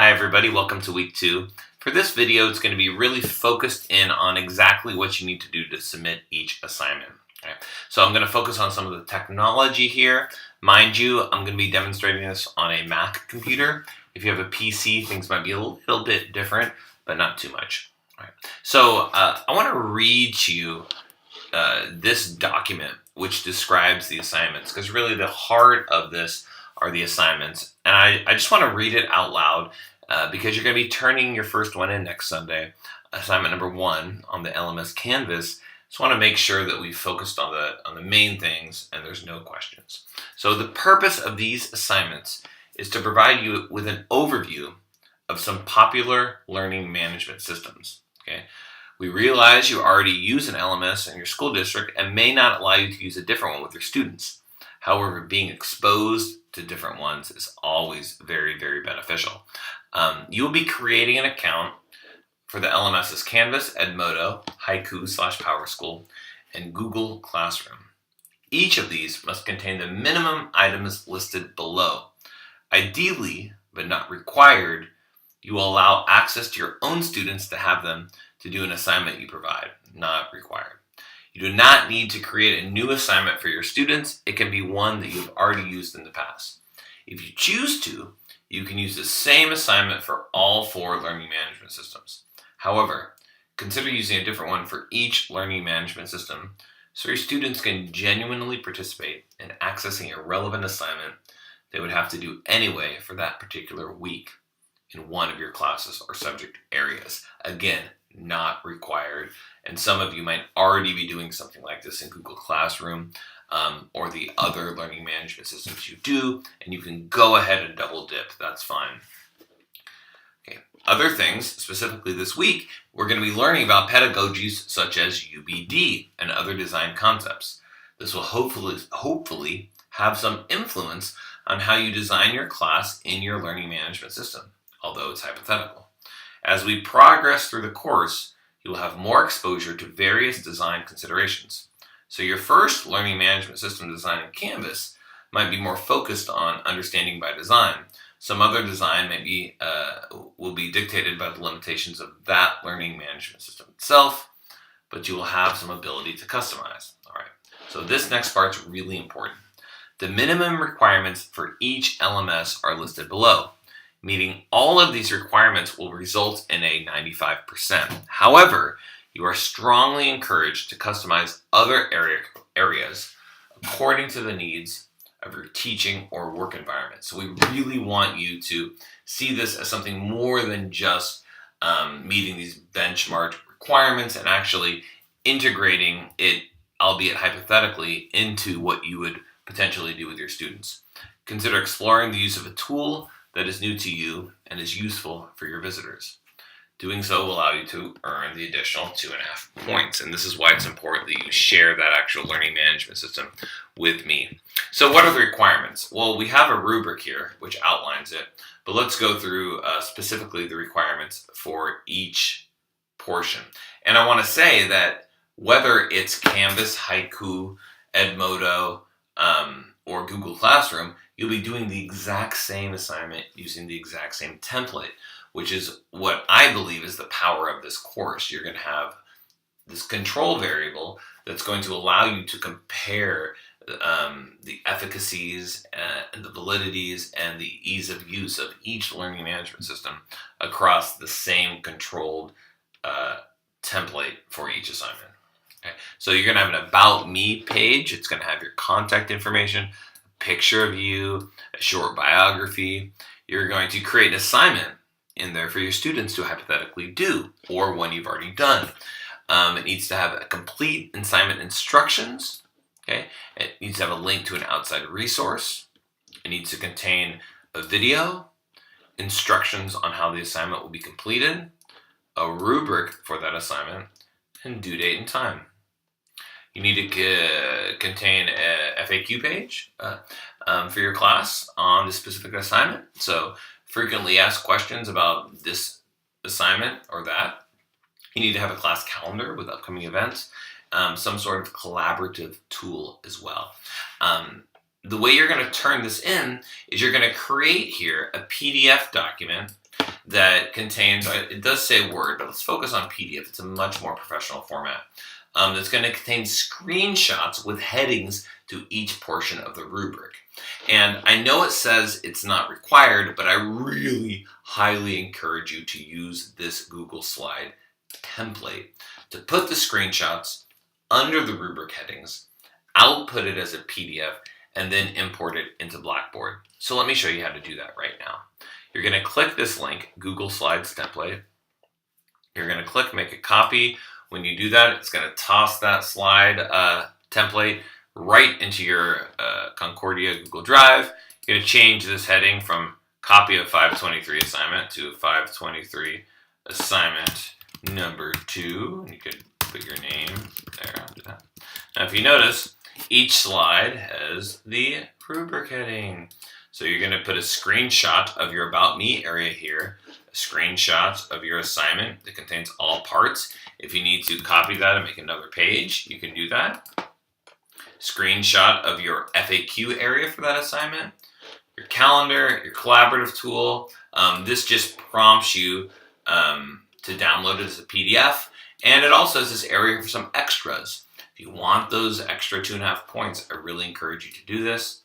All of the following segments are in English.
Hi everybody, welcome to week 2. For this video, it's going to be really focused in on exactly what you need to do to submit each assignment. Okay. So I'm going to focus on some of the technology here. Mind you, I'm going to be demonstrating this on a Mac computer. If you have a PC, things might be a little bit different, but not too much. All right. So I want to read to you this document which describes the assignments, because really the heart of this are the assignments. And I just want to read it out loud because you're going to be turning your first one in next Sunday, assignment number 1 on the LMS Canvas. Just want to make sure that we've focused on the main things and there's no questions. So the purpose of these assignments is to provide you with an overview of some popular learning management systems. Okay? We realize you already use an LMS in your school district and may not allow you to use a different one with your students. However, being exposed to different ones is always very, very beneficial. You will be creating an account for the LMS's Canvas, Edmodo, Haiku/PowerSchool, and Google Classroom. Each of these must contain the minimum items listed below. Ideally, but not required, you will allow access to your own students to have them to do an assignment you provide, not required. You do not need to create a new assignment for your students. It can be one that you've already used in the past. If you choose to, you can use the same assignment for all 4 learning management systems. However, consider using a different one for each learning management system so your students can genuinely participate in accessing a relevant assignment they would have to do anyway for that particular week in one of your classes or subject areas. Again, not required. And some of you might already be doing something like this in Google Classroom or the other learning management systems you do, and you can go ahead and double dip. That's fine. Okay. Other things, specifically this week, we're going to be learning about pedagogies such as UBD and other design concepts. This will hopefully have some influence on how you design your class in your learning management system, although it's hypothetical. As we progress through the course, you will have more exposure to various design considerations. So your first learning management system design in Canvas might be more focused on understanding by design. Some other design will be dictated by the limitations of that learning management system itself, but you will have some ability to customize. All right. So this next part's really important. The minimum requirements for each LMS are listed below. Meeting all of these requirements will result in a 95%. However, you are strongly encouraged to customize other areas according to the needs of your teaching or work environment. So we really want you to see this as something more than just meeting these benchmark requirements and actually integrating it, albeit hypothetically, into what you would potentially do with your students. Consider exploring the use of a tool that is new to you and is useful for your visitors. Doing so will allow you to earn the additional 2.5 points. And this is why it's important that you share that actual learning management system with me. So what are the requirements? Well, we have a rubric here which outlines it, but let's go through specifically the requirements for each portion. And I want to say that whether it's Canvas, Haiku, Edmodo, or Google Classroom, you'll be doing the exact same assignment using the exact same template, which is what I believe is the power of this course. You're going to have this control variable that's going to allow you to compare the efficacies and the validities and the ease of use of each learning management system across the same controlled template for each assignment. Okay. So you're going to have an About Me page. It's going to have your contact information, a picture of you, a short biography. You're going to create an assignment in there for your students to hypothetically do, or one you've already done. It needs to have a complete assignment instructions. Okay. It needs to have a link to an outside resource. It needs to contain a video, instructions on how the assignment will be completed, a rubric for that assignment, and due date and time. You need to contain a FAQ page for your class on the specific assignment. So frequently asked questions about this assignment or that. You need to have a class calendar with upcoming events, some sort of collaborative tool as well. The way you're going to turn this in is you're going to create here a PDF document that contains, it does say Word, but let's focus on PDF. It's a much more professional format. That's going to contain screenshots with headings to each portion of the rubric. And I know it says it's not required, but I really highly encourage you to use this Google Slide template to put the screenshots under the rubric headings, output it as a PDF, and then import it into Blackboard. So let me show you how to do that right now. You're going to click this link, Google Slides template. You're going to click make a copy. When you do that, it's going to toss that slide template right into your Concordia Google Drive. You're going to change this heading from copy of 523 assignment to 523 assignment number 2. You could put your name there. I'll do that. Now, if you notice, each slide has the rubric heading. So you're going to put a screenshot of your About Me area here, a screenshot of your assignment that contains all parts. If you need to copy that and make another page, you can do that. Screenshot of your FAQ area for that assignment, your calendar, your collaborative tool. This just prompts you to download it as a PDF. And it also has this area for some extras. If you want those extra 2.5 points, I really encourage you to do this.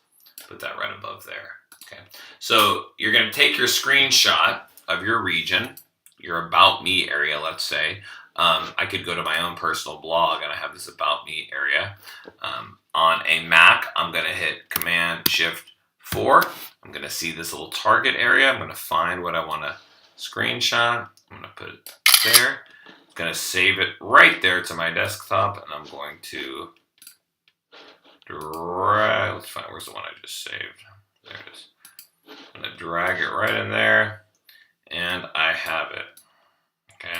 Put that right above there. Okay. So you're going to take your screenshot of your region, your About Me area, let's say. I could go to my own personal blog and I have this About Me area. On a Mac, I'm going to hit Command-Shift-4. I'm going to see this little target area. I'm going to find what I want to screenshot. I'm going to put it there. I'm going to save it right there to my desktop, and I'm going to drag. Let's find where's the one I just saved. There it is. I'm going to drag it right in there, and I have it. Okay.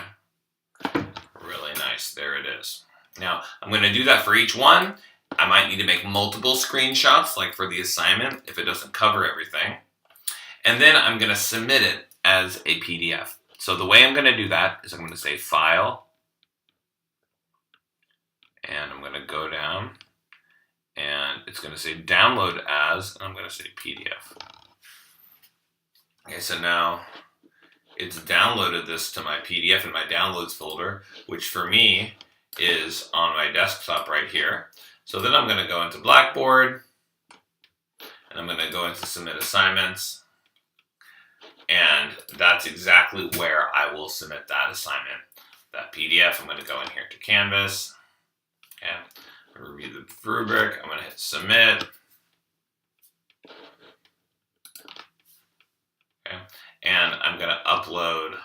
Really nice. There it is. Now, I'm going to do that for each one. I might need to make multiple screenshots, like for the assignment, if it doesn't cover everything. And then I'm going to submit it as a PDF. So the way I'm going to do that is I'm going to say File, and I'm going to go down, and it's going to say Download As, and I'm going to say PDF. Okay, so now it's downloaded this to my PDF in my Downloads folder, which for me is on my desktop right here. So then I'm going to go into Blackboard, and I'm going to go into Submit Assignments, and that's exactly where I will submit that assignment. That PDF, I'm going to go in here to Canvas, and I'm going to review the rubric. I'm going to hit Submit. Okay. And I'm going to upload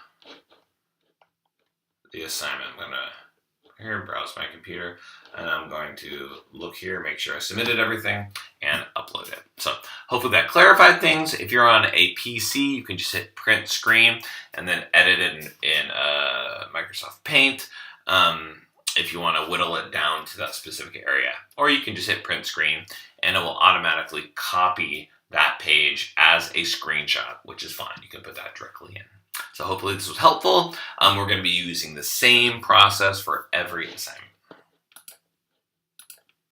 the assignment. I'm going to here, browse my computer, and I'm going to look here, make sure I submitted everything, and upload it. So hopefully that clarified things. If you're on a PC, you can just hit print screen and then edit it in Microsoft Paint if you want to whittle it down to that specific area. Or you can just hit print screen, and it will automatically copy that page as a screenshot, which is fine. You can put that directly in. So hopefully this was helpful. We're going to be using the same process for every assignment.